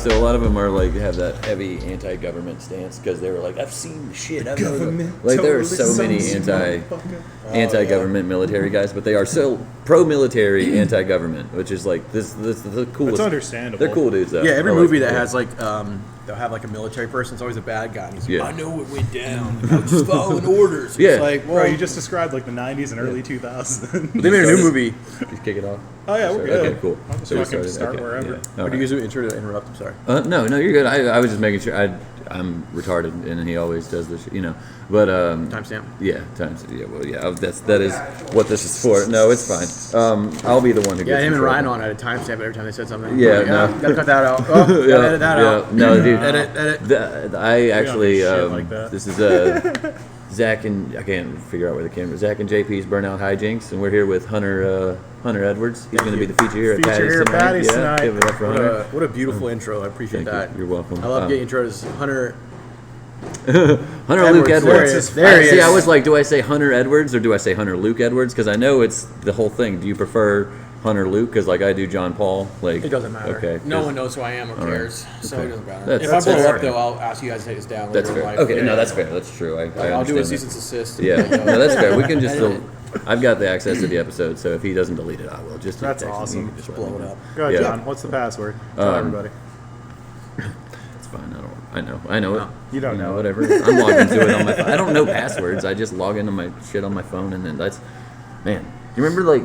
So a lot of them are like have that heavy anti-government stance because they were like, I've seen the shit. I've Government like there are so totally many sucks, anti-government military guys, but they are so pro-military anti-government, which is like this the coolest. It's understandable. They're cool dudes though. Yeah, every I movie like that them. has like they'll have like a military person. It's always a bad guy. And he's Yeah. like, I know it went down. I was just following orders. Yeah. It's like, well, Bro, you just described like the 90s and early 2000s. they made a new movie. Just kick it off. Oh yeah, we're good. Okay, cool. I'll just So we fucking started, start okay, wherever. yeah. What All do you right. guys do? Intro to interrupt. I'm sorry. No, you're good. I was just making sure. I'm retarded, and he always does this, you know. But Timestamp. yeah, yeah. Well, yeah. That is what this is for. No, it's fine. I'll be the one who. Yeah, gets him in and trouble. Ryan on had a timestamp every time they said something. Yeah, Like, no. gotta cut that out. Oh, gotta edit that out. No, dude. Edit. I actually, shit like that. this is Zach and I can't figure out where the camera. Zach and JP's Burnout Hijinks, and we're here with Hunter Edwards. He's going to be the feature here at Feature Patty's here at tonight. Patty's yeah, tonight. give it up for Hunter. What a beautiful intro. I appreciate Thank you. that. You're welcome. I love getting intros. Hunter. Hunter Luke Edwards. There he is. See, I was like, do I say Hunter Edwards or do I say Hunter Luke Edwards? Because I know it's the whole thing. Do you prefer Hunter Luke? Because like I do John Paul. Like It doesn't matter. Okay. No 'cause- one knows who I am or All right. cares, so Okay. it doesn't matter. That's- If I blow that's up, fair. though, I'll ask you guys to take us down. That's later in fair. life. Okay, Yeah. no, that's fair. That's true. I I'll do a understand cease that. and desist. Yeah, Like, no, that's fair. We can just edit still. I've got the access to the episode, so if he doesn't delete it, I will. Just That's text him. awesome. You can just blow let it me know. up. Go ahead, Yeah. John. What's the password? Tell everybody. It's fine. I know it. You don't know. Whatever. I'm logged into it on my phone. I don't know passwords. I just log into my shit on my phone, and then that's. Man, you remember like.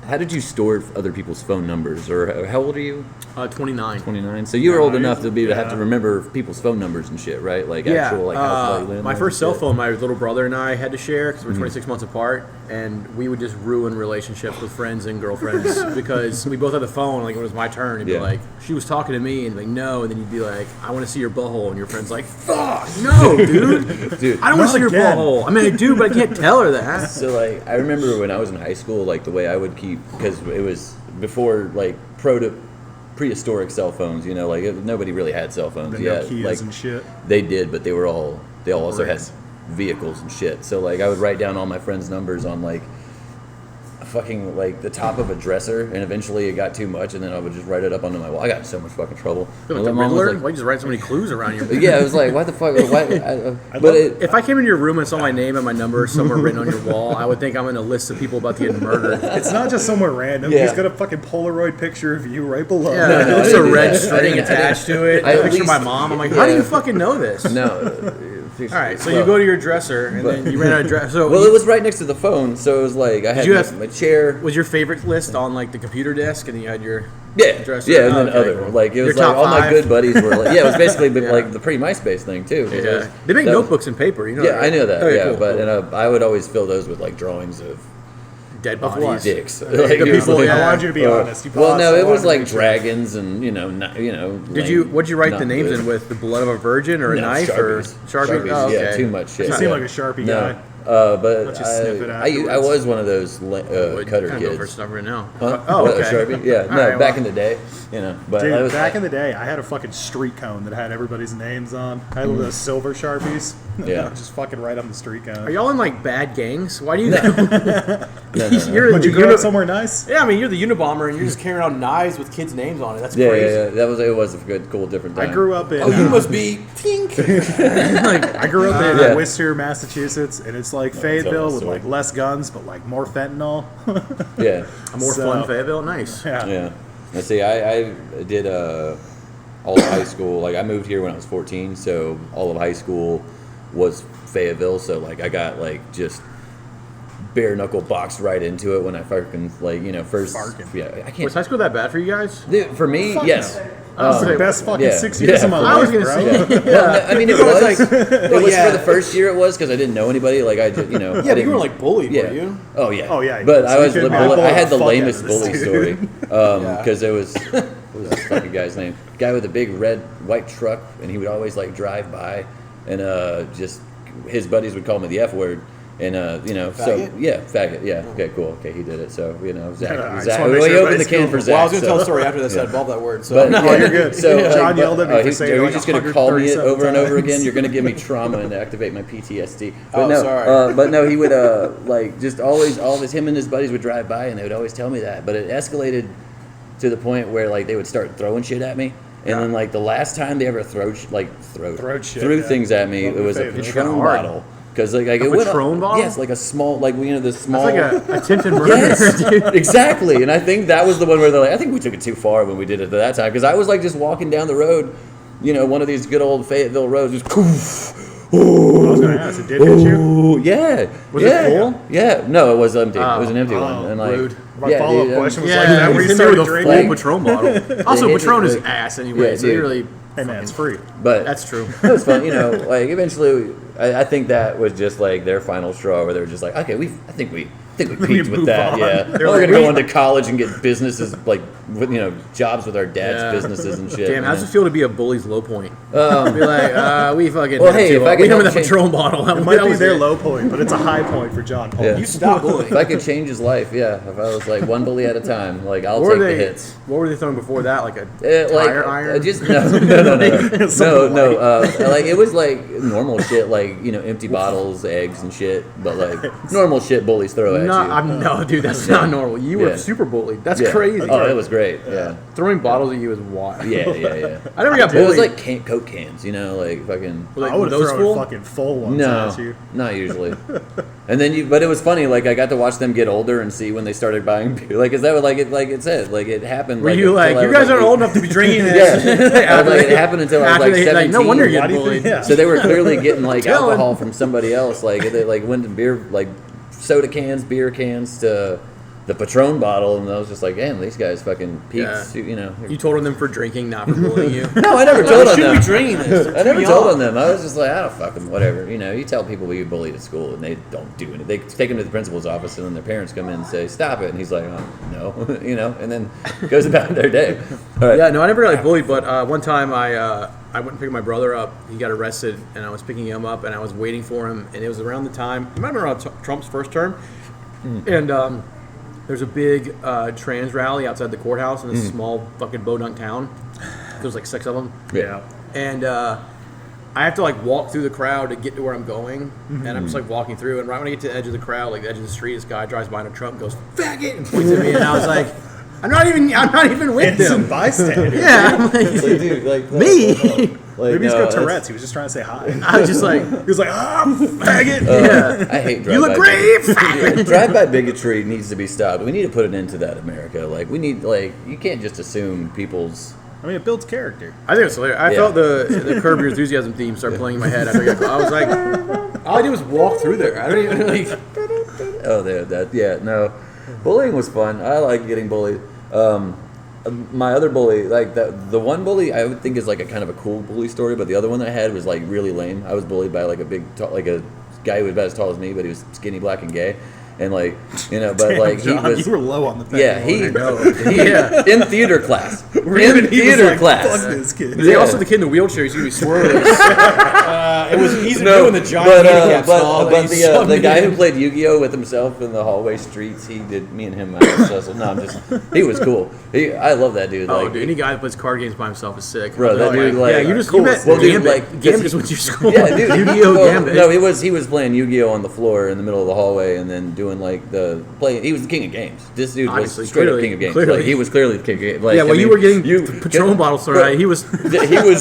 How did you store other people's phone numbers, or how old are you? 29. 29. So you were old enough to have yeah. to remember people's phone numbers and shit, right? Like Yeah, actual like house landlines my and first cell shit. phone, my little brother and I had to share because we're Mm-hmm. 26 months apart, and we would just ruin relationships with friends and girlfriends because we both had the phone. Like when it was my turn, he'd Yeah. be like, she was talking to me, and like no, and then you'd be like, I want to see your butthole, and your friend's like, fuck, no, dude, Dude, I don't want to see your again. butthole. I mean, I do, but I can't tell her that. So like I remember when I was in high school, like the way I would keep because it was before like prehistoric cell phones, you know, like nobody really had cell phones The yet. Nokias Like and shit. they did, but they all also had Bricks. vehicles and shit. So like I would write down all my friends' numbers on like fucking like the top of a dresser, and eventually it got too much, and then I would just write it up onto my wall. I got in so much fucking trouble. Like My the mom was Riddler? like- Why you just write so many clues around your? yeah, I was like, what the fuck? If I came into your room and saw my name and my number somewhere written on your wall, I would think I'm in a list of people about to get murdered. It's not just somewhere random. Yeah. He's got a fucking Polaroid picture of you right below. Yeah, No, there's I a didn't. red I string didn't. attached to it. I A at picture of my least- mom. I'm like, how do you yeah. fucking know this? no. All right, so you go to your dresser and then you ran out of dress. So Well, it was right next to the phone, so it was like I had you have- my chair. was your favorite list on like the computer desk, and then you had your Yeah, dresser? yeah, and then Okay, other cool. like it was Your like top all my five? good buddies were like yeah, it was basically Yeah. like the pre-MySpace thing too. It Yeah. was- They make that was- notebooks and paper, you know. Yeah, that, I know that. Okay, yeah, cool, but cool. and I would always fill those with like drawings of Dead Of what? bodies. dicks. The Like, it was people, like- yeah. I wanted you to be honest. You Well, paused, no, I it was wanted to like make sure. dragons and Did you? What'd you write not the names good. in with? The blood of a virgin or a No, knife Sharpies. or Sharpie? Oh, Yeah, okay. too much shit. You seem like a Sharpie guy. But Let you sniff it I afterwards. was one of those cutter Kind of go for kids. stuff right now. Huh? Oh, What, a okay. Sharpie? Yeah, All no, right, back well. in the day, you know. But I Dude, was back in the day, I had a fucking street cone that had everybody's names on. I had those silver Sharpies. Yeah. I would just fucking write on the street cone. Are y'all in like bad gangs? Why do you? No, no. You're Would the you go out somewhere nice? Yeah, I mean you're the Unabomber and you're just carrying out knives with kids' names on it. That's Yeah, crazy. yeah, yeah. It was a good, cool, different time. I grew up in. Oh, you must be pink. I grew up in Yeah. Worcester, Massachusetts, and it's like tell Fayetteville that with story. like less guns, but like more fentanyl. Yeah, A more So- fun Fayetteville. Nice. yeah. yeah. Let's see. I did all of high school. Like I moved here when I was 14, so all of high school was Fayetteville. So like I got like just bare knuckle boxed right into it when I fucking first. Barking. Yeah, I can't. Was high school that bad for you guys? Dude, for me, Fuck yes. no. That was the best fucking yeah, 6 years of my yeah. I was life, gonna bro. say. Well, no, I mean, it was like- it was yeah. for the first year. It was because I didn't know anybody. Like I just, Yeah, I but you didn't- were like bullied, yeah. were you? Oh yeah. Oh, yeah, But so I you was couldn't I bully had the the fuck out of lamest this bully dude. story Yeah. because it was what was this fucking guy's name? Guy with a big red white truck, and he would always like drive by, and just his buddies would call me the F word. And so Faggot? yeah, faggot, yeah. Okay, cool. Okay, he did it. So Zach, Yeah, I just Zach wanna we make sure opened the everybody's can cool. for Zach. Well, I was gonna so- tell a story after this that involved that word. So But No, you're good. John yelled at me for saying it are you like just going to call me it 137 over and over times. again? You're going to give me trauma and activate my PTSD. But Oh, no, sorry. but no, he would just always him and his buddies would drive by and they would always tell me that. But it escalated to the point where like they would start throwing shit at me. And then like the last time they ever threw shit, threw yeah. things at me, Love it your was a favorite. Patron Hard. bottle. Because like it A went Patron bottle? Yes, like a small, like the small. That's like a attempted murder. Yes, dude. exactly. And I think that was the one where they're like, I think we took it too far when we did it at that time. Because I was like just walking down the road, one of these good old Fayetteville roads, just I was going to ask, it did hit you? ooh, yeah. Was it full? Yeah. No, it was empty. It was an Oh, empty one. And like, rude. My follow-up dude, question was Yeah, like, is that where you hit me started with a drinking? full Patron bottle. Also, They hit Patron it is like- ass anyway, Yeah, so they dude. really. Hey man, it's free. But That's true. it was fun, like eventually, I think that was just like their final straw, where they were just like, okay, I think we peaked with move that, on. yeah. They're We're like, gonna go into college and get businesses like, with, jobs with our dad's Yeah. businesses and shit. Damn, how's you it know? feel to be a bully's low point? Be like, we fucking. Well, had hey, too if I long. could we hit him help with a change- Patron bottle. It might be their low point, but it's a high point for John Paul. Yeah. You stop bullying. If I could change his life, yeah. If I was like one bully at a time, like I'll What take were the they? hits. What were they throwing before that? Like a Like tire iron? just no. Like it was like normal shit, like empty bottles, eggs and shit, but like normal shit bullies throw at you. No, dude, that's not normal. You were Yeah. super bullied. That's Yeah. crazy. Oh, it was great. Yeah. Throwing bottles at you is wild. Yeah. I never got It was bullied. like Coke cans, like fucking. Like, I would have those thrown full? fucking full ones No, at you. not usually. And then but it was funny. Like I got to watch them get older and see when they started buying beer. Like, is that what it said? Like it happened. Were like, you like, until I you was, guys like, aren't old enough to be drinking this? Yeah, I was like, it happened until I was like 17. no wonder you're Why do getting you think- bullied. yeah. So they were clearly getting like Telling. alcohol from somebody else. Like they like went to beer, like soda cans, beer cans to the Patron bottle, and I was just like, damn, these guys fucking peaks. Yeah. You told on them for drinking, not for bullying you. No, I never told on Shouldn't them. be drinking this. I never told on them. I was just like, I don't fucking whatever. You tell people you bullied at school and they don't do anything. They take them to the principal's office and then their parents come in and say, stop it. And he's like, oh, no, and then goes about their day. All right. Yeah, no, I never got bullied, but one time I went and picked my brother up. He got arrested, and I was picking him up, and I was waiting for him, and it was around the time, it might have been around Trump's first term, and there's a big trans rally outside the courthouse in this small fucking Bodunk town. There's like 6 of them. Yeah. And I have to like walk through the crowd to get to where I'm going, and I'm just like walking through, and right when I get to the edge of the crowd, like the edge of the street, this guy drives by in a truck and goes, faggot, and points at me, and I was like, I'm not even with Innocent them. bystander. Yeah, I'm like, Dude, like, me. Like, Maybe he's no, got that's- Tourette's. He was just trying to say hi. I was just like, He was like, faggot. yeah. I hate drive-by You look bigotry. great. Drive-by bigotry needs to be stopped. We need to put an end to that, America. Like, we need, you can't just assume people's. I mean, it builds character. I think it's hilarious. I Yeah. felt the Curb Your Enthusiasm theme start playing in my head after I got. I was like, all I did was walk through there. I don't even like. Oh, no. Bullying was fun. I like getting bullied. My other bully, like the one bully, I would think is like a kind of a cool bully story, but the other one that I had was like really lame. I was bullied by like a guy who was about as tall as me, but he was skinny, black, and gay, and but Damn, like John, he was. you were low on the pecking Yeah, order. in theater class. Even In he was theater like, class. Fuck this kid. They also the kid in the wheelchair. He's gonna be swirling. He's doing the giant but handicap stall. but and he's the sucking guy it who in. played Yu-Gi-Oh with himself in the hallway streets, he did me and him. He was cool. I love that dude. Oh, Like, dude, any guy that plays card games by himself is sick. Bro, that dude, like- yeah, you just Cool. you met Well, dude, Gambit. like, Gambit went to your school. Yeah, dude. Yu-Gi-Oh! Well, Gambit. No, he was playing Yu-Gi-Oh on the floor in the middle of the hallway, and then doing like He was the king of games. This dude Honestly, was straight up clearly, king of games. clearly. Like, he was clearly the king of games. Like, Yeah, well, I mean, you were getting Patron bottles thrown at you. He was.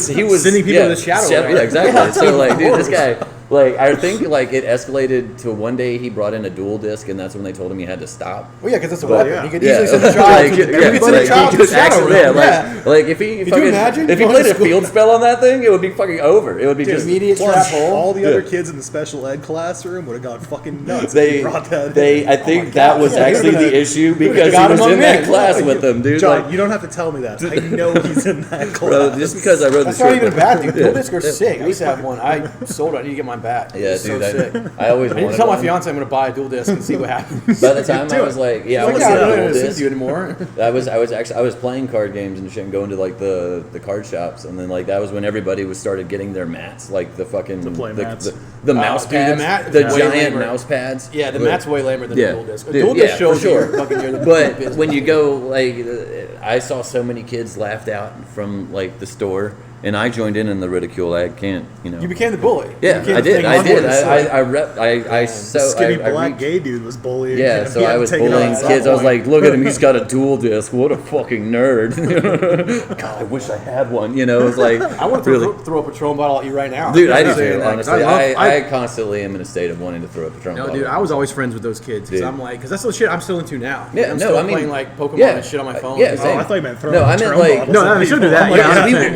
he was Sending people to the shadow realm. Yeah, exactly. Yeah, so like, dude, this horrors. guy, like, I think like it escalated to one day he brought in a dual disc, and that's when they told him he had to stop. Well, yeah, because that's a Well, weapon. yeah. He could Yeah, easily send a like, child. yeah, He could send a like, child he to the could shadow actually- realm. yeah, like if he you fucking, imagine if he going played to a school- field spell on that thing, it would be fucking over. It would be just immediate Plus, trap hole. all the other kids in the special ed classroom would have gone fucking nuts. if They, he brought that they, in. I think that was Yeah, actually you're gonna- the issue because he got him was on in that men. class Yeah, with them, dude. John, Like, you don't have to tell me that. I know he's in that class. bro, just because I wrote That's the not short even book- bad, dude. Yeah. Dual discs are sick. I used to have one. I sold it. I need to get mine back. Yeah, It's dude, so sick. I always I need to wanted tell my one. fiance I'm going to buy a dual disc and see what happens. By the time I Do was it. like, yeah, I Like, want yeah, to I get a don't dual know to disc. you anymore. I was playing card games and shit, and going to like the card shops, and then like that was when everybody was started getting their mats, like the fucking play mats. the mouse dude, the pads, mat- the yeah. Way giant lamer. mouse pads. Yeah, the But- mat's way lamer than Yeah. a dual disc. A Dude, dual yeah, disc shows for you sure. fucking you're the But business. when you go, like, I saw so many kids laughed out from like the store and I joined in the ridicule. I can't, you know. You became the bully. Yeah, You became I the did. thing I on did. board. The skinny I black reached- gay dude was bullying. Yeah, him. so He had I to was take it on bullying at kids. that I was point. like, look at him, he's got a dual disc. What a fucking nerd. God, I wish I had one. You know, it was like, I want to really. throw a Patron bottle at you right now. Dude, I do I'm saying, too, like, honestly. I I love- constantly am in a state of wanting to throw a Patron No, bottle. dude, I was always friends with those kids because Dude. I'm like, because that's the shit I'm still into now. Yeah, I'm no, still I mean, playing like Pokemon yeah, and shit on my phone. yeah, Oh, same. I thought you meant throwing No, I meant Patron like- bottles No, at no, we should people. do that, I'm like, yeah. Yeah,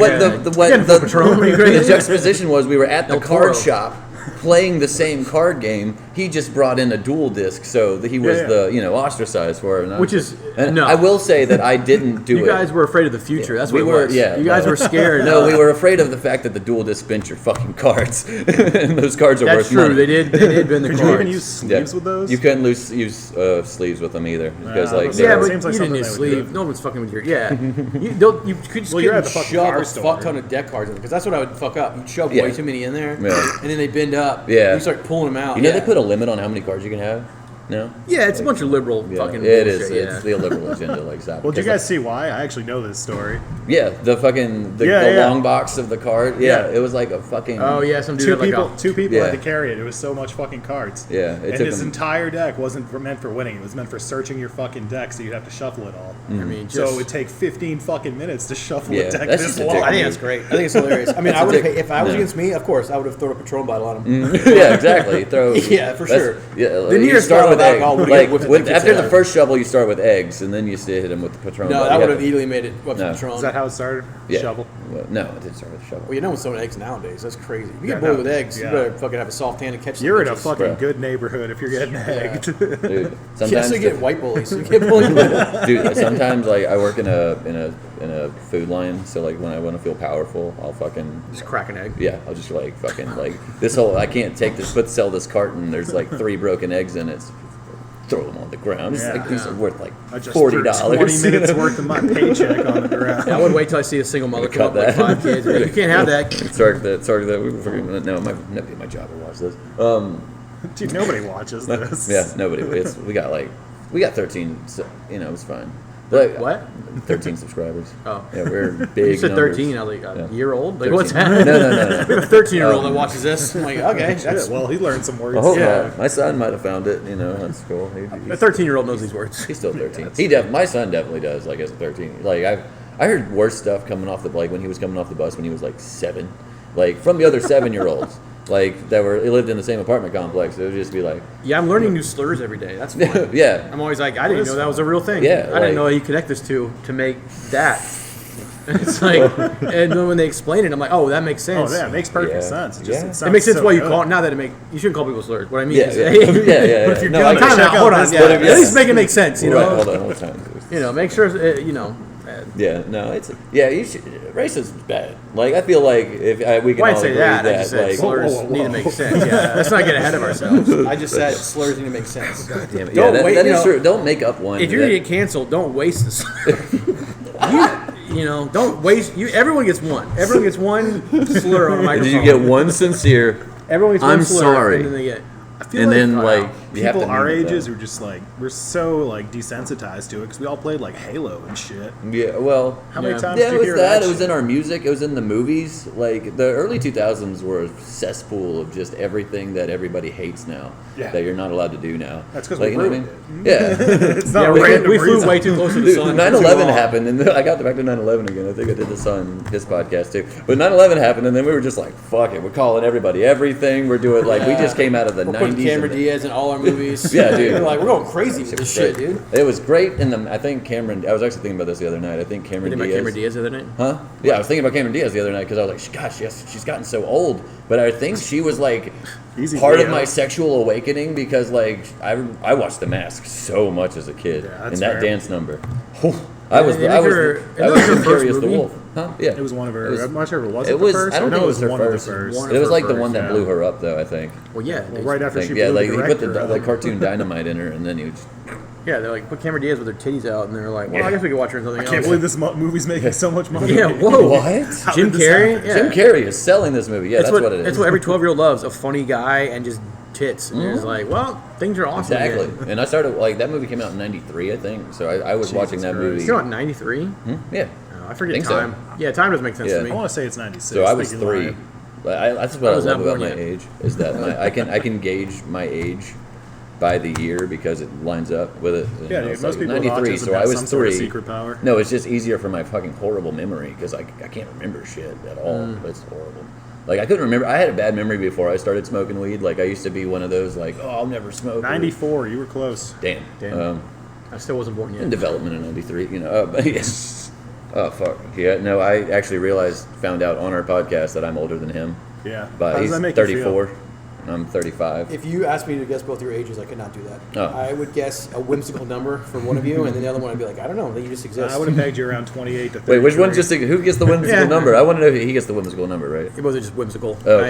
what Getting the Patron, are you crazy? the juxtaposition was we were at the El card Toro. shop playing the same card game. He just brought in a dual disc, so that he was Yeah, yeah. the ostracized for it. And Which is- and no. I will say that I didn't do You it. guys were afraid of the future. That's what we it were, was. yeah. You guys no. were scared. No, we were afraid of the fact that the dual disc bent your fucking cards, and those cards are That's worth true. money. They did bend the Could cards. you even use Yeah. sleeves with those? You couldn't use sleeves with them either because like but they're- Yeah, It but seems like you didn't something need a they would sleeve. do. No one's fucking with your. Yeah, you could just Well, you're get at the fucking shove car a store. fuck ton of deck cards in because that's what I would fuck up. You'd shove Yeah. way too many in there, Yeah. and then they bend up. Yeah. you start pulling them out. you know yeah. they put a limit on how many cards you can have. No. Yeah, it's a bunch of liberal Yeah, fucking. it bullshit, is. Yeah. It's the liberal agenda, like that. Well, did you guys see why? I actually know this story. Yeah, the fucking the Yeah. long box of the card. Yeah, Yeah. it was like a fucking. Oh yeah, some dude Two had like people, a. two people Yeah. had to carry it. It was so much fucking cards. Yeah, it and took this them- entire deck wasn't meant for winning. It was meant for searching your fucking deck, so you'd have to shuffle it all. I mean, So just, it would take 15 fucking minutes to shuffle Yeah, a deck that's this just a long. dick I think that's great. I think it's hilarious. I mean, I would dick- if I was yeah. against me, of course, I would have thrown a Patron bottle on him. Yeah, exactly. Throw. Yeah, for that's- sure. Yeah, The you nearest start bottle with of alcohol egg. would've Like whipped with, the after kids the out. first shovel, you start with eggs, and then you hit him with the Patron. No, bottle. that You would have have easily made it up to No. Patron. Is that how it started? Yeah. Shovel. Well, no, it didn't start with a shovel. Well, you know what's throwing eggs nowadays. That's crazy. If you Yeah, get bullied no, with eggs, yeah. you better fucking have a soft hand and catch the You're in a bitches. fucking Bro. good neighborhood if you're getting egged. Dude, Yeah, sometimes so you get white bullies. You get bullied with dude, sometimes like I work in a food line, so like when I want to feel powerful, I'll fucking just crack an egg. yeah, I'll just like fucking like this whole I can't take this but sell this carton. There's like 3 broken eggs in it. Throw them on the ground. It's Yeah. like these Yeah. are worth like I just $40. threw 20 minutes worth of my paycheck on the ground. I would wait till I see a single mother Cut come up with that. 5 kids. You can't have that. Sorry that we were forgetting. No, my job will watch this. Dude, nobody watches this. Yeah, nobody. We got 13. So, you know, it's fine. Like, What? 13 subscribers. Oh. Yeah, we're big. You said numbers. 13. I was like, a Yeah. year old? Like, 13. what's that? No. We have a 13-year-old that watches this. I'm like, okay. Shit, That's, well, he learned some words. I hope Yeah. not. My son might have found it. You know, that's cool. a 13-year-old knows these words. He's still 13. My son definitely does. Like as a 13. Like I heard worse stuff coming off the when he was coming off the bus when he was like 7, like from the other 7-year-olds. Like that lived in the same apartment complex. It would just be like, Yeah, I'm learning new slurs every day. That's fun. yeah, I'm always like, I didn't know that was a real thing. Yeah, I like- didn't know you connect this to make that. It's like, and then when they explain it, I'm like, oh, that makes Oh, sense. yeah, it makes perfect Yeah. sense. It, just, Yeah. it, It sounds makes sense so why you good. call it. Not that you shouldn't call people slurs. What I mean yeah, is, yeah, hey, yeah. But if you're No, gonna I check get time it. out out. Hold on. this Yeah, one, at yes. least make it make sense. You Right, know. hold on, hold on. You know, make sure. You know. Yeah, no, you should. Racism is bad. Like I feel like if we can Well, I'd all say agree that. I that just said like, slurs Whoa, whoa, need to whoa. make sense. Yeah, let's not get ahead of ourselves. I just said slurs need to make sense. damn it. Don't Yeah, that wait, is you know, true. Don't make up one. If you're gonna get canceled, don't waste the slur. You know, don't waste. Everyone gets one. Everyone gets one slur on a microphone. Did you get one sincere? Everyone gets I'm one slur, sorry. and then they get. I feel And then wow. like you have People to our mean it, ages though. are just like, we're so like desensitized to it because we all played like Halo and shit. Yeah, well, How many Yeah. times yeah, did it you was hear that. that It was shit? in our music. It was in the movies. Like the early 2000s were a cesspool of just everything that everybody hates now. Yeah. That you're not allowed to do now. That's 'cause like, we you know what I ruined mean? Yeah. It's not Yeah, a random we flew reason. way too close to the Dude, sun. 9/11 happened, and I got back to 9/11 again. I think I did this on his podcast too. But 9/11 happened, and then we were just like, "Fuck it, we're calling everybody everything. We're doing like we just came out of the We're 90s." putting Cameron and- Diaz in all our movies. Yeah, dude. We're like, we're going crazy with this shit, dude. It was great, and I think Cameron. I was actually thinking about this the other night. I think Cameron Did you Diaz. Cameron Diaz the other night? Huh? Yeah, I was thinking about Cameron Diaz the other night because I was like, gosh, yes, she's gotten so old. But I think she was like Easy part of Leo. my sexual awakening because like I watched The Mask so much as a kid, Yeah, and that's that fair. dance number. I was and I was her- and I that was was her the first Curious the movie? Wolf. Huh? Yeah. It was one of her. It was- I'm not sure if it was. It the was. first. I don't know think it was her one first. Of the first. One It was her like the first, one that yeah. blew her up, though. I think. Well, yeah. Well, right after Like, she yeah, blew like the he put director the up. cartoon dynamite in her, and then he was. Yeah, they're like, put Cameron Diaz with her titties out, and they're like, well, Yeah. I guess we could watch her in something I else. can't believe this movie's making so much money. Yeah, whoa. What? How Jim did this Carrey? happen? Yeah. Jim Carrey is selling this movie. Yeah, that's what it is. That's what every 12-year-old loves, a funny guy and just tits. And it's like, well, things are awesome. Exactly. here. And I started like that movie came out in '93, I think. So I was watching that Christ. movie. It's still at 93? Yeah. I forget Think so. time. Yeah, time doesn't make sense Yeah. to me. I want to say it's 96. So I was thinking 3. live. But that's what I I was love not about born my yet. age is that I can gauge my age by the year because it lines up with it. You Yeah, know, dude, it's most like people with 93, autism so I have was some sort 3. of secret power. No, it's just easier for my fucking horrible memory because I can't remember shit at all. It's horrible. Like I couldn't remember. I had a bad memory before I started smoking weed. Like I used to be one of those like, oh, I'll never smoke. 94, you were close. Damn. Damn. I still wasn't born In yet. development in '93, you know. But yes. Oh fuck. Yeah. No, I actually found out on our podcast that I'm older than him. Yeah. But How does he's that make you feel? 34. And I'm 35. If you asked me to guess both your ages, I could not do that. Oh. I would guess a whimsical number for one of you, and then the other one I'd be like, I don't know, you just exist. I would have pegged you around 28 to 33. Wait, which one? Just who gets the whimsical Yeah. number? I want to know if he gets the whimsical number, right? It wasn't just whimsical. Oh,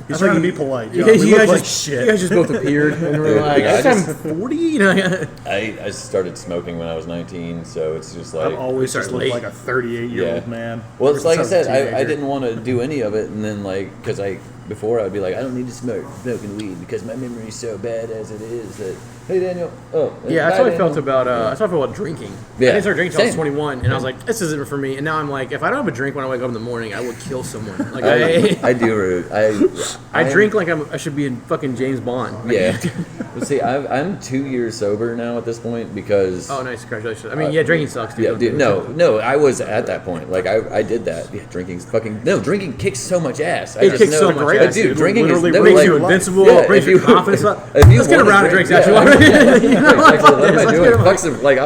He's trying to be polite. You John. guys, We you look guys like just, shit. you guys just both appeared and were Yeah, like, yeah, I I am just- 40? You know? I started smoking when I was 19, so it's just I've like. always Sorry, just looked late. like a 38-year-old man. Well, Ever it's like I since was said, a I teenager. didn't want to do any of it, and then like, because before I'd be like, I don't need to smoking weed because my memory's so bad as it is that. Hey Daniel. Oh. Yeah, that's hi, how I felt Daniel. about. That's how I felt about drinking. Yeah, I didn't start drinking until I was same. 21, and I was like, "This isn't for me." And now I'm like, if I don't have a drink when I wake up in the morning, I will kill someone. Like I do rude. I drink like I should be in fucking James Bond. Like, Yeah. But see, I'm 2 years sober now at this point because. Oh, nice, congratulations. I mean, yeah, drinking sucks, dude. Yeah, Don't dude, do it. no, I was at that point. Like, I did that. Yeah, drinking's fucking. No, drinking kicks so much ass. I It just kicks know- so much ass, Dude, dude. drinking Literally is no, Makes like, you invincible, yeah, brings if your you- confidence up. if you Let's get a wanna round of drink- drinks, yeah. actually. You know what? Actually, what am I Let's doing? get a- Fuck some, like, No,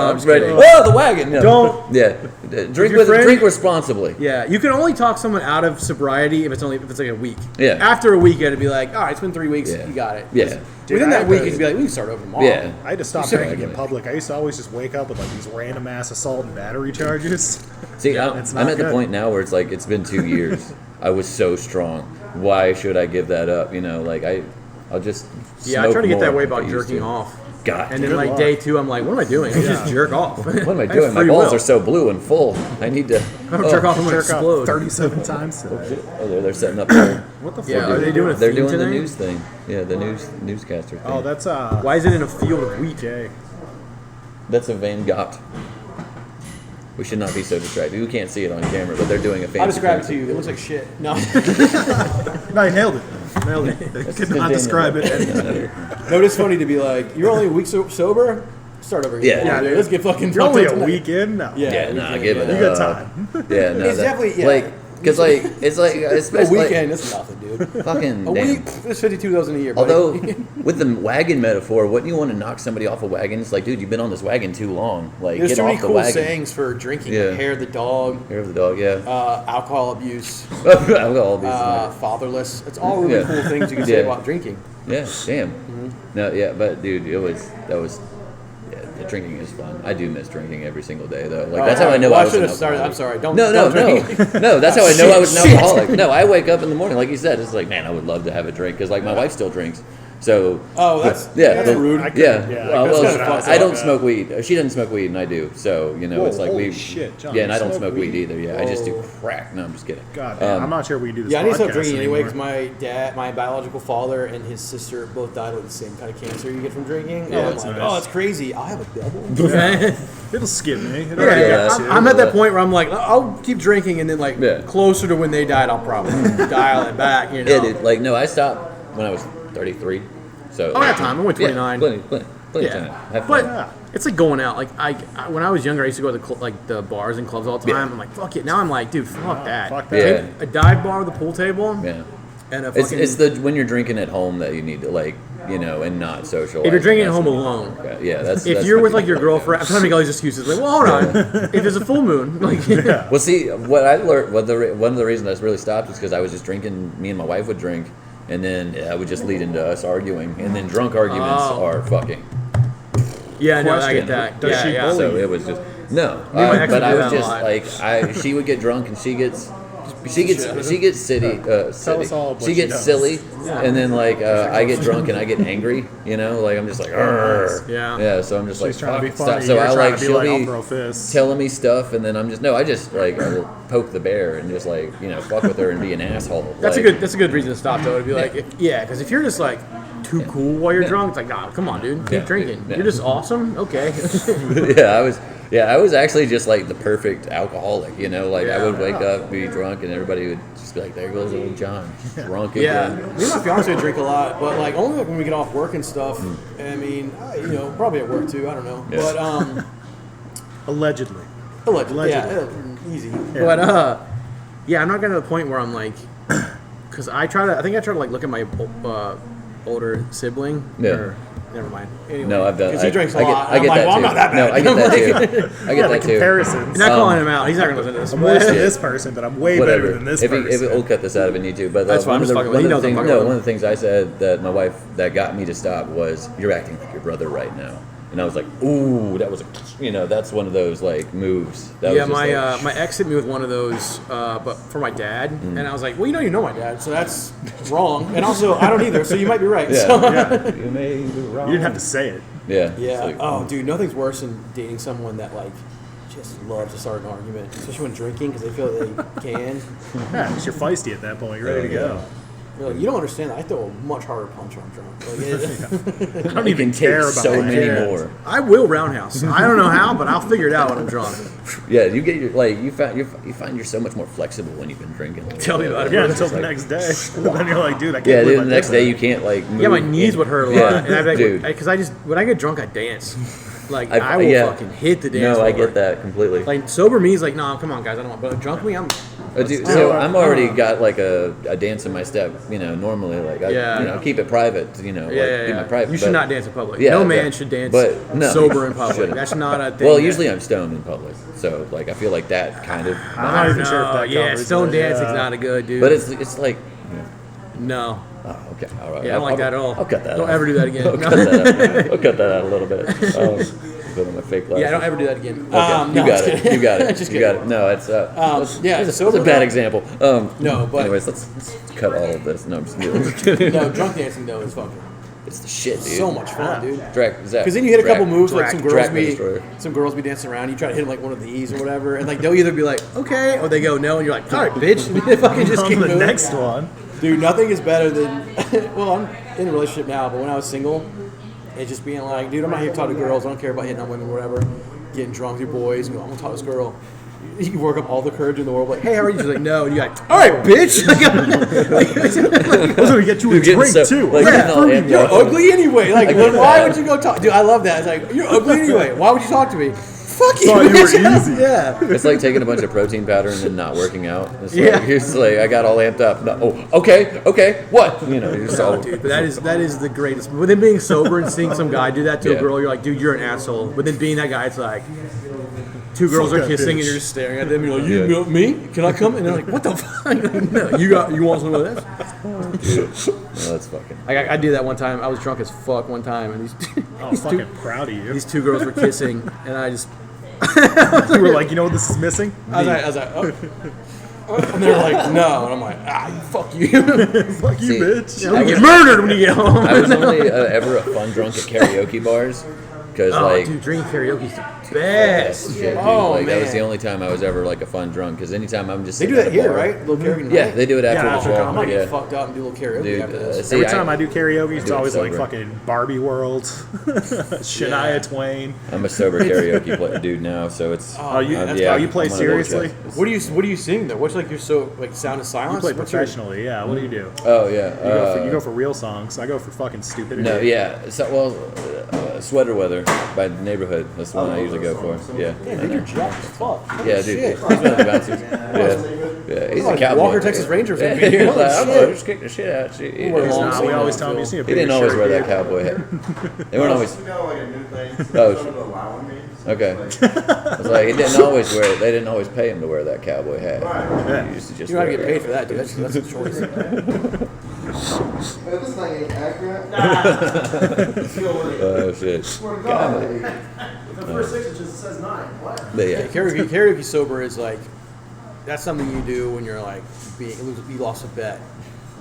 I'm just ready. kidding. Oh, the wagon. No. Don't. Yeah, drink your friend- drink responsibly. Yeah, you can only talk someone out of sobriety if it's like a week. Yeah. After a week, it'd be like, all right, it's been 3 weeks, Yeah. you got it. Yeah. Dude, Within I that had week, to- you'd be like, we can start over tomorrow. Yeah. I had to stop Sure. drinking in public. I used to always just wake up with like these random ass assault and battery charges. See, it's I'm not at the good. point now where it's like it's been 2 years. I was so strong. Why should I give that up? You know, like I'll just. Yeah, I smoke try to get that more way like I about used jerking to. off. God. And then Good like luck. day 2, I'm like, what am I doing? I just jerk off. What am I doing? My balls are so blue and full. I need to. I'm gonna jerk off. I'm gonna Jerk off explode. 37 times today. Oh, they're setting up. There. What the fuck? Yeah, are they doing a They're theme doing the tonight? news thing. Yeah, the newscaster thing. Oh, that's Why is it in a field of wheat? Jay. That's a Van Gogh. We should not be so distracted. We can't see it on camera, but they're doing a fancy. I'll describe it to fancy- you. It looks like shit. No. No, I nailed it. Nailed it. I could not describe it. No, it's funny to be like, you're only a week sober? Start over again. Yeah. Dude, let's get fucking You're only a tonight. week in? No. Yeah. Yeah, we nah, can, give it. You got time. Yeah, no, It's that- definitely- yeah. like because like it's like A especially weekend, that's nothing, dude. fucking A damn. week, there's 52,000 a year, buddy. Although with the wagon metaphor, wouldn't you want to knock somebody off a wagon? It's like, dude, you've been on this wagon too long. Like, there's get so off many the cool wagon. sayings for drinking. Yeah. Like hair of the dog, Hair of the dog, yeah. alcohol abuse, I've got all these. fatherless. It's all really Yeah. cool things you can say Yeah. about drinking. Yeah, damn. No, yeah, but dude, that was. Yeah, the drinking is fun. I do miss drinking every single day, though. Like that's how I know Well, I I was should an have started. I'm alcoholic. sorry. Don't. No, don't drink. no. That's how I know I was an Shit. alcoholic. No, I wake up in the morning, like you said, it's like, man, I would love to have a drink because like my wife still drinks. So Oh, that's yeah, that's rude. I could- yeah. yeah, Well, that's well, kinda fucked I up, don't yeah. smoke weed. She doesn't smoke weed, and I do. So you know, Whoa, it's like holy we. shit, John, yeah, and you I don't smoke smoke weed weed? either. Yeah, I just do Whoa. crack. No, I'm just kidding. God damn, I'm not sure we can do this. Yeah, I need to stop podcast drinking anyway because anymore. my dad, my biological father, and his sister both died with the same kind of cancer you get from drinking. Yeah, I'm that's like, nice. oh, that's crazy. I'll have a double. Yeah, It'll skip me. It'll Yeah, get yeah. you. I'm at that point where I'm like, I'll keep drinking, and then like Yeah. closer to when they died, I'll probably dial it back. You know. Yeah, dude. Like no, I stopped when I was 33. So Oh, I have time. I'm only 29. Yeah, plenty of Yeah, time. Have but fun. Yeah. it's like going out. Like I when I was younger, I used to go to the bars and clubs all the time. Yeah. I'm like, fuck it. Now I'm like, dude, fuck that. fuck that. Yeah. Take a dive bar with a pool table. Yeah. And a It's, fucking. it's the when you're drinking at home that you need to like and not social. if you're drinking at home alone. Yeah, that's. If that's you're the with like key. your girlfriend, I'm trying to make all these excuses. Like, well, hold on. If there's a full moon, like, Well, see, what I learned, one of the reasons I really stopped is because I was just drinking. Me and my wife would drink, and then I would just lead into us arguing, and then drunk arguments Oh. are fucking. yeah, no, I Question. get that. Does yeah, she yeah. bully So you? it was just no. Me and my ex But would I do was that a just lot. like she would get drunk and she gets silly. Tell us all what She she gets does. silly, and then like I get drunk and I get angry. You know, like I'm just like, "Arr." Yeah. yeah. So I'm just She's like, trying to be "Fuck, stop." funny. So You're I trying like to be she'll like, I'll be throw fists. telling me stuff, and then I just like I will poke the bear and just like fuck with her and be an asshole. That's like, a good reason to stop though. To be like, because if you're just like too cool while you're drunk, it's like, nah, come on, dude, keep Yeah. drinking. Yeah. You're just awesome. Okay. Yeah, Yeah, I was actually just like the perfect alcoholic, you know. Like I Yeah. would wake up, be drunk, and everybody would just be like, "There goes old John, drunk Yeah. again." Me and my fiance drink a lot, but like only like when we get off work and stuff. I mean, you know, probably at work too. I don't know, Yeah. but Allegedly. allegedly, yeah, Allegedly. easy. But yeah, I'm not getting to the point where I'm like, because I try to like look at my older sibling. Yeah. Or, never mind. Anyway, No, I've done. Because he drinks a I get, lot. I I'm get like, that well, I'm too. not that No, bad. I get that too. I get Yeah, the that too. comparisons. You're not calling him out. He's not gonna listen to this. I'm worse than Bullshit. this person, but I'm way Whatever. better than this if person. If we'll cut this out if I need to. But That's fine. I'm just fucking with you. He knows I'm fucking with him. one of the things I said that my wife that got me to stop was, "You're acting like your brother right now," and I was like, "Ooh, that was that's one of those like moves." That Yeah, was just my like, my ex hit me with one of those, but for my dad, Mm. and I was like, well, you know my dad, so that's wrong. And also, I don't either, so you might be right. yeah, So- Yeah. you may be wrong. You didn't have to say it. Yeah. Yeah. It's like, Oh, dude, nothing's worse than dating someone that like just loves to start an argument, especially when drinking because they feel that they can. Yeah, 'cause you're feisty at that point. You're ready to go. You're like, you don't understand that I throw a much harder punch when I'm drunk. Like, I don't you even can take care about so my many kids. more. I will roundhouse. I don't know how, but I'll figure it out when I'm drunk. Yeah, you get your like you find you're so much more flexible when you've been drinking. Like, Tell me about it. Yeah, It's until just the like- next day. Then you're like, dude, I can't Yeah, believe then I the next did day that. you can't like move. Yeah, my knees would hurt a lot, Yeah, and I'd be like, dude. because when I get drunk, I dance. Like I will yeah. fucking hit the dance No, I floor. get that completely. Like sober me is like, nah, come on, guys, I don't want. But drunk me, I'm. Dude, so I'm already got like a dance in my step, you know. Normally, like I, Yeah. keep it private, you know. Yeah, like, be my private. You should but- not dance in public. Yeah, no man yeah. should dance But no, sober in you public. shouldn't. That's not a thing. Well, that- usually I'm stoned in public, so like I feel like that kind of. I'm not even sure if that yeah, covers stone it. dancing's Yeah. not a good, dude. But it's like. no. Oh, okay, all right. Yeah, I don't like that at all. I'll cut that. Don't out. ever do that again. I'll No. cut that out. I'll cut that out a little bit. Put on my fake glasses. Yeah, don't ever do that again. Okay, no, you got just it. kidding. You got it. Just you got it. No, it's yeah, That's sober a bad guy- example. No, but- anyways, let's cut all of this. No, I'm just kidding. no, drunk dancing though is fucking It's the shit, dude. so much fun, dude. Because Because then you hit a couple moves, like some girls be Destroyer. dancing around. You try to hit them like one of these or whatever, and like they'll either be like, okay, or they go no, and you're like, all right, bitch, and they fucking just On keep the moving. next one. Dude, nothing is better than. Well, I'm in a relationship now, but when I was single, it's just being like, dude, I'm not here to talk to girls. I don't care about hitting on women, or whatever. Getting drunk with your boys, and go, I'm gonna talk to this girl. You work up all the courage in the world, like, hey, how are you? She's like, no, and you're like, all right, bitch. I was going to get you a You're getting drink, so- too. like, Yeah. getting all amped You're up. ugly anyway. Like, I get why that. would you go talk? Dude, I love that. It's like, you're ugly anyway. Why would you talk to me? Fuck you. Thought you were bitch. easy. Yeah. It's like taking a bunch of protein powder and then not working out. It's like, Yeah. It's like I got all amped up. No, oh, okay, what? You know, you're just all. Dude, but that is the greatest. But then being sober and seeing some guy do that to Yeah. a girl, you're like, dude, you're an asshole. But then being that guy, it's like, two girls Fuck are that kissing bitch. and you're just staring at them. You're like, Yeah. me? Can I come? And they're like, what the fuck? No, you want some of this? Oh, that's fucking. I did that one time. I was drunk as fuck one time, and I'm fucking proud of you. these two girls were kissing, and I just. You were like, you know what this is missing? I was like, oh. And they're like, no. And I'm like, fuck you. Fuck you, See, bitch. You're gonna get murdered when you get home. I was only ever a fun drunk at karaoke bars because Oh, like. dude, drinking karaoke's the That's best. shit, dude. Oh, like that was man. the only time I was ever like a fun drunk. Because anytime I'm just They do sitting that at a here, bar- right? Little karaoke night. Yeah, they do it after Yeah, the after show. I might Yeah, get fucked up and do a little karaoke dude. after this. See, Every time I do karaoke, it's do it always like sober. fucking Barbie World, Shania Yeah. Twain. I'm a sober karaoke dude now, so it's. Oh, you, man, that's yeah, you play I'm on a little seriously? chest. What do you sing though? What's like your so like Sound of Silence? You play What's your- professionally, yeah. What do you do? Oh yeah. You go for real songs. I go for fucking stupidity. No, yeah. So, Sweater Weather by the Neighborhood. That's the one I usually go for. Yeah. Yeah, dude, you're jacked as fuck. Yeah, dude. Shit. He's one of the bouncers. Yeah. He's a Like cowboy. Walker, Texas Ranger Yeah, fan. he's Holy like, I'm shit. just kicking the shit out. He wear long Nah, we sleeve always now, tell him Phil. you see a didn't always wear that cowboy hat. They weren't always. You know, like a new thing. Oh, Some of the allowing me. So Okay. it's like, I was like, he didn't always wear it. They didn't always pay him to wear that cowboy hat. Yeah. He used to just You gotta wear get it. paid for that, dude. That's a choice. "Man, this thing ain't accurate. Oh shit. Swear to God. The first 6 inches, it says 9. What? But Yeah, yeah. karaoke sober is like that's something you do when you're like you lost a bet.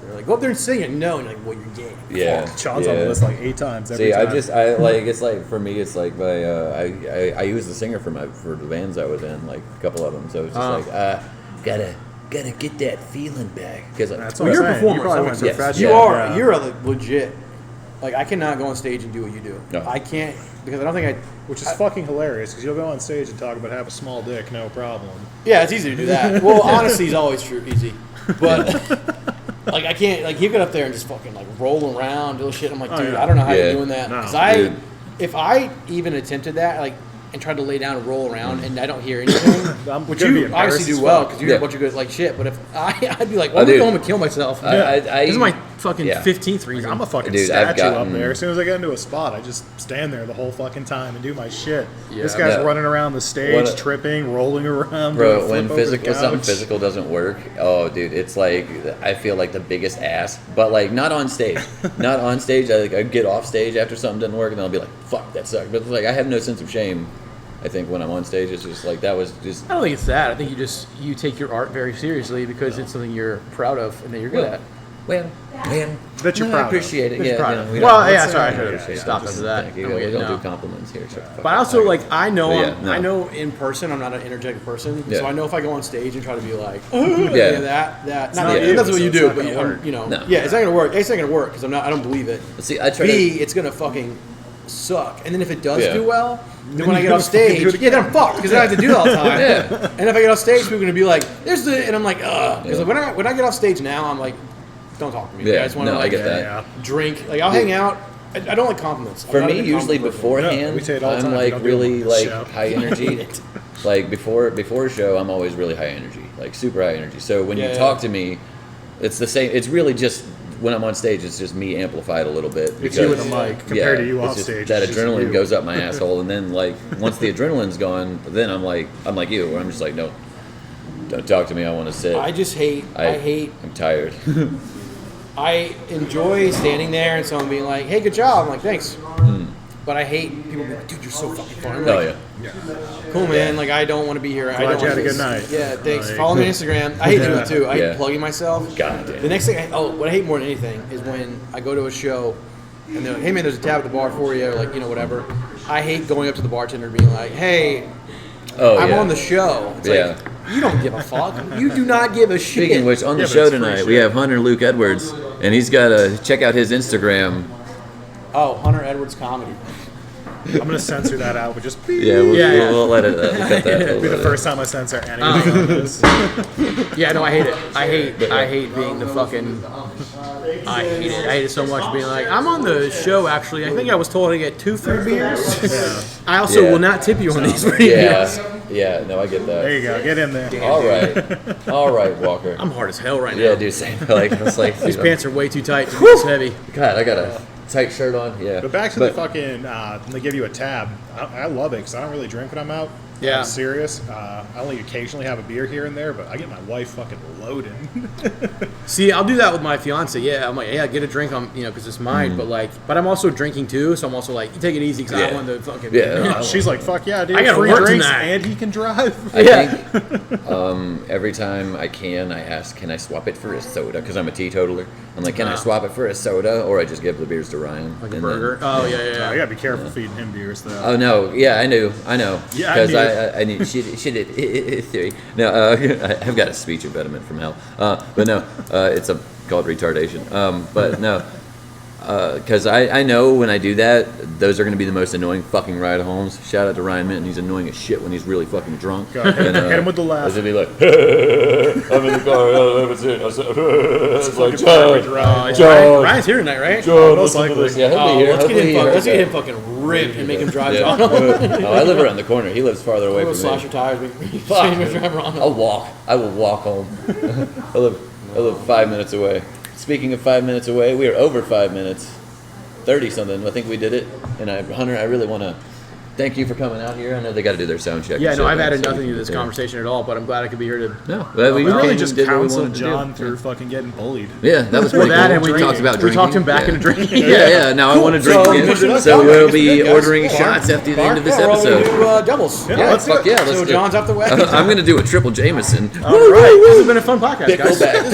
They're like, go up there and sing it. No, and you're like, well, you're game. Yeah. Sean's on the yeah. list like 8 times every See, time. I like it's like for me, it's like my I use the singer for the bands I was in, like a couple of them. So it's just like gotta get that feeling back because That's Well, what you're a I'm saying. performer, You probably so went so yes. fresh. You Yeah. are. You're a like, legit Like I cannot go on stage and do what you do. No. I can't because I don't think I. Which is fucking hilarious because you'll go on stage and talk about have a small dick, no problem. Yeah, it's easy to do that. Well, honesty is always true, easy. But like I can't like you get up there and just fucking like roll around, do shit. I'm like, dude, yeah. I don't know how Yeah. you're doing that. No, Because dude. if I even attempted that, like, and tried to lay down and roll around, and I don't hear anything, I'm which gonna be you embarrassed obviously as do well fuck. because you hear Yeah. a bunch of good like shit. But if I'd be like, Oh, well, I'm gonna dude. go home and kill myself. I This is my fucking yeah. 15th reason. I'm a fucking Dude, I've statue up gotten- there. As soon as I get into a spot, I just stand there the whole fucking time and do my shit. Yeah. This guy's Yeah. running around the stage, What a- tripping, rolling around, doing a Bro, flip when over the physical something couch. physical doesn't work, oh dude, it's like I feel like the biggest ass. But like not on stage. Not on stage. I get off stage after something doesn't work and I'll be like, fuck, that sucked. But it's like I have no sense of shame. I think when I'm on stage, it's just like that was just I don't think it's that. I think you take your art very seriously because it's something you're proud of and that you're good at. well, That you're no, proud I of. appreciate it. That you're Yeah, proud you of. know, we Well, don't- yeah, sorry, I yeah, should yeah, have yeah. stopped after that. Thank you. Okay, We don't no. do compliments here. So fuck But I also off. like I know But yeah, no. I know in person I'm not an energetic person, Yeah. so I know if I go on stage and try to be like, Yeah. that not not that, you, that's what so you it's do, not but gonna work. you know, No. yeah, it's not gonna work. It's not gonna work because I don't believe it. See, I try B, to. it's gonna fucking suck, and then if it does Yeah. do well, then Then when I you get off gotta fucking stage, do it yeah, then I'm fucked because then I have to do it all the time. Yeah. And if I get off stage, people are gonna be like, "There's the," and I'm like, "Ugh," because Yeah. when I get off stage now, I'm like, "Don't talk to me." Yeah, I just want to no, I like get that. Yeah. drink. Like I'll hang out. I don't like compliments. I'm For not a me, big usually compliment person. beforehand, Yeah, we say it all the I'm time, we like don't do really them on this like show. high energy. Like before a show, I'm always really high energy, like super high energy. So when Yeah, you yeah. talk to me, it's the same. It's really just when I'm on stage, it's just me amplified a little bit. It's you with because- a mic compared to you it's off just stage. That it's just adrenaline you. goes up my asshole, and then like once the adrenaline's gone, then I'm like you, where I'm just like, no, don't talk to me. I want to sit. I just hate. I hate. I'm tired. I enjoy standing there and someone being like, "Hey, good job." I'm like, "Thanks," but I hate people being like, "Dude, you're so fucking fun." I'm oh like, yeah. "Cool, man. Like, I don't want to be here. I Glad don't you had want a this." good night. Yeah, thanks. Like- Follow me on Instagram. I hate doing it too. I Yeah. hate plugging myself. God damn. The next thing, what I hate more than anything is when I go to a show and they're like, "Hey, man, there's a tab at the bar for you," or like, whatever. I hate going up to the bartender and being like, "Hey, Oh I'm yeah. on the show." It's Yeah. like, you don't give a fuck. You do not give a shit. Speaking of which, on the Yeah, but show it's free tonight, shit. we have Hunter Luke Edwards, and he's got to check out his Instagram. Oh, Hunter Edwards comedy. I'm gonna censor that out, but just beep. Yeah, we'll, Yeah, yeah. we'll let it. We'll cut that. It'll be the We'll first time I censor anything on this. Yeah, no, I hate it. I hate being the fucking. I hate it. I hate it so much being like, I'm on the show actually. I think I was told to get 2 free beers. I also Yeah. will not tip you on these free beers. Yeah, no, I get There that. you go. Get in there. All right, Walker. I'm hard as hell right now. Yeah, dude, same. Like, it's like These dude, pants are way too tight to be this heavy. God, I got a tight shirt on. Yeah. But back to the fucking, when they give you a tab, I love it because I don't really drink when I'm out. Yeah. I'm serious. I only occasionally have a beer here and there, but I get my wife fucking loaded. See, I'll do that with my fiance. Yeah, I'm like, yeah, get a drink on, because it's mine. But I'm also drinking too, so I'm also like, you take it easy because I Yeah. don't want the fucking. Yeah. She's like, fuck yeah, dude. I gotta free work drinks tonight. and he can drive. I Yeah. think every time I can, I ask, can I swap it for a soda? Because I'm a teetotaler. I'm like, can I swap it for a soda? Or I just give the beers to Ryan. Like a And burger. then- Oh, yeah, You yeah. gotta be careful feeding him beers, though. Oh no! Yeah, I know. Yeah, I Because knew. I knew she did theory. No, I've got a speech impediment from hell. But no, it's called retardation. But no, because I know when I do that, those are going to be the most annoying fucking ride homes. Shout out to Ryan Minton. He's annoying as shit when he's really fucking drunk. Go ahead. And, Hit him with the laugh. He's gonna be like, I'm in the car. I haven't seen it. It's like, John, Ryan's here tonight, right? John, most listen to likely. this. Yeah, he'll Oh, be here. let's get Hopefully him. he Let's get him heard fucking ripped and make him drive that. John. Yeah. Oh, I live around the corner. He lives farther away We'll from slash me. your tires. We Fuck. change your driver on. I'll walk. I will walk home. I live 5 minutes away. Speaking of 5 minutes away, we are over 5 minutes. 30 something. I think we did it. And Hunter, I really want to thank you for coming out here. I know they got to do their sound check. Yeah, and no, shit, I've added so- nothing to this yeah. conversation at all, but I'm glad I could be here to. No, but we We really came just and did what we counseled wanted to do. John through fucking getting bullied. Yeah, that was For pretty that, cool. and we talked about we drinking. talked him back yeah. into drinking. Yeah. Now I want to drink So, again. push it up, So guys. we'll Guess be we good, guys. ordering Bar- shots after the end of this Bar- we're gonna episode. do, doubles. Yeah, let's fuck do it. yeah, let's So do it. John's out the way. I'm gonna do a triple Jameson. All right, this has been a fun podcast, guys. Pickleback.